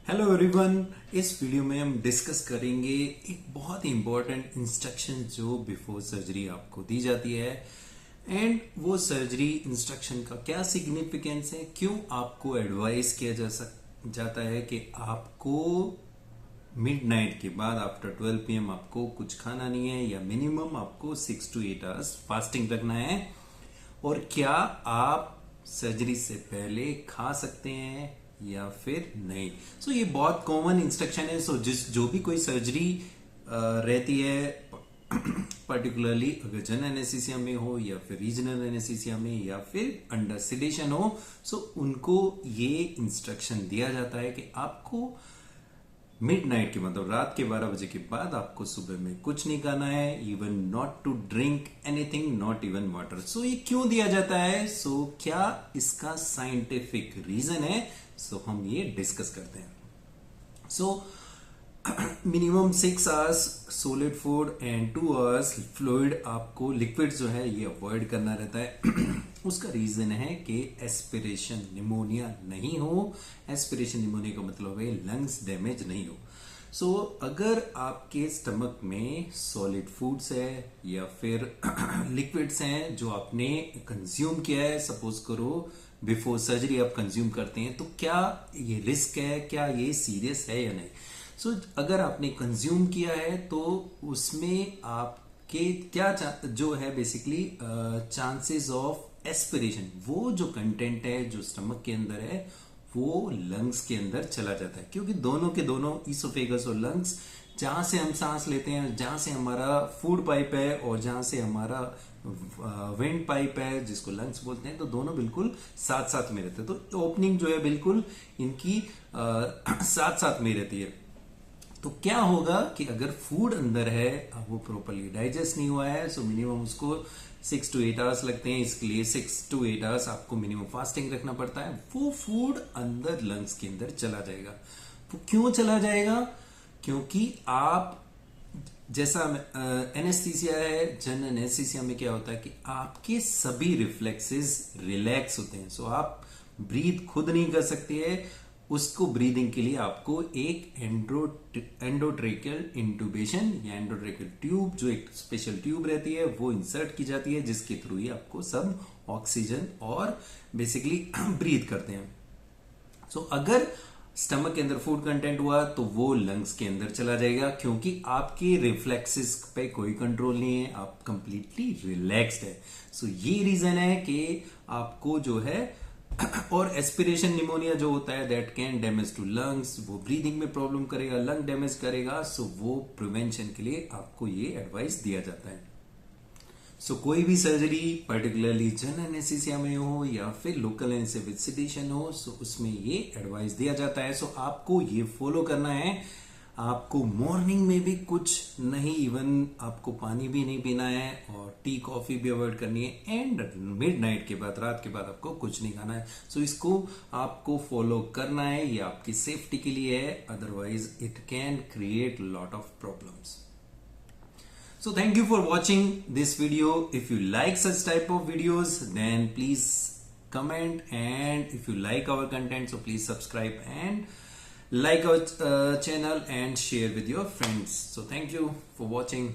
Hello everyone. इस video में हम डिस्कस करेंगे एक बहुत ही इंपॉर्टेंट इंस्ट्रक्शन जो बिफोर सर्जरी आपको दी जाती है एंड वो सर्जरी इंस्ट्रक्शन का क्या सिग्निफिकेंस है, क्यों आपको एडवाइस किया जाता है कि आपको मिडनाइट के बाद आफ्टर 12 PM आपको कुछ खाना नहीं है या मिनिमम आपको 6 to 8 आवर्स फास्टिंग रखना है, और क्या आप सर्जरी से पहले खा सकते हैं या फिर नहीं। ये बहुत कॉमन इंस्ट्रक्शन है। जो भी कोई सर्जरी रहती है, पर्टिकुलरली अगर जनरल एनेस्थीसिया में हो या फिर रीजनल एनेस्थीसिया में या फिर अंडर सिडेशन हो, उनको ये इंस्ट्रक्शन दिया जाता है कि आपको मिडनाइट के मतलब रात के 12 बजे के बाद आपको सुबह में कुछ नहीं खाना है, even not to drink anything, not even water. ये क्यों दिया जाता है? क्या इसका साइंटिफिक रीजन है? हम ये डिस्कस करते हैं। Minimum 6 hours solid food and 2 hours fluid, आपको लिक्विड जो है ये अवॉइड करना रहता है। उसका रीजन है कि एस्पिरेशन निमोनिया नहीं हो। एस्पिरेशन निमोनिया का मतलब है लंग्स डैमेज नहीं हो। अगर आपके स्टमक में सॉलिड फूड्स है या फिर लिक्विड्स हैं जो आपने कंज्यूम किया है, सपोज करो बिफोर सर्जरी आप कंज्यूम करते हैं, तो क्या ये रिस्क है, क्या ये सीरियस है या नहीं। अगर आपने कंज्यूम किया है तो उसमें आपके क्या जो है बेसिकली चांसेस ऑफ एस्पिरेशन, वो जो कंटेंट है जो स्टमक के अंदर है वो लंग्स के अंदर चला जाता है, क्योंकि दोनों के दोनों ईसोफेगस और लंग्स, जहां से हम सांस लेते हैं, जहां से हमारा फूड पाइप है और जहां से हमारा विंड पाइप है जिसको लंग्स बोलते हैं, तो दोनों बिल्कुल साथ साथ में रहते हैं। तो ओपनिंग जो है बिल्कुल इनकी साथ साथ में रहती है। तो क्या होगा कि अगर फूड अंदर है, वो प्रॉपरली डाइजेस्ट नहीं हुआ है, मिनिमम उसको 6 to 8 आवर्स लगते हैं। इसके लिए 6 to 8 आवर्स आपको मिनिमम फास्टिंग रखना पड़ता है। वो फूड अंदर लंग्स के अंदर चला जाएगा। वो क्यों चला जाएगा? क्योंकि आप जैसा एनेस्थीसिया है, जनरल एनेस्थीसिया में क्या होता है कि आपके सभी रिफ्लेक्सेस रिलैक्स होते हैं। आप ब्रीथ खुद नहीं कर सकते है। उसको ब्रीदिंग के लिए आपको एक एंडोट्रेकियल इंटूबेशन या एंडोट्रेकियल ट्यूब, जो एक स्पेशल ट्यूब रहती है, वो इंसर्ट की जाती है, जिसके थ्रू ही आपको सब ऑक्सीजन और बेसिकली ब्रीथ करते हैं। अगर स्टमक के अंदर फूड कंटेंट हुआ तो वो लंग्स के अंदर चला जाएगा, क्योंकि आपके रिफ्लेक्सेस पे कोई कंट्रोल नहीं है, आप कंप्लीटली रिलैक्स्ड है। ये रीजन है कि आपको जो है और एस्पिरेशन निमोनिया जो होता है that can damage to lungs, वो ब्रीदिंग में प्रॉब्लम करेगा, लंग डैमेज करेगा। वो प्रिवेंशन के लिए आपको ये एडवाइस दिया जाता है। कोई भी सर्जरी पर्टिकुलरली जनरल एनेस्थीसिया में हो या फिर लोकल एनेस्थीसिया विद सेडेशन हो, उसमें ये एडवाइस दिया जाता है। आपको ये फॉलो करना है। आपको मॉर्निंग में भी कुछ नहीं, इवन आपको पानी भी नहीं पीना है और टी कॉफी भी अवॉइड करनी है, एंड मिडनाइट के बाद, रात के बाद आपको कुछ नहीं खाना है। इसको आपको फॉलो करना है, ये आपकी सेफ्टी के लिए है, otherwise it can create lot of problems. Thank you for watching this video. If you like such type of videos, then please comment, and if you like our content, so please subscribe and like our channel and share with your friends. Thank you for watching.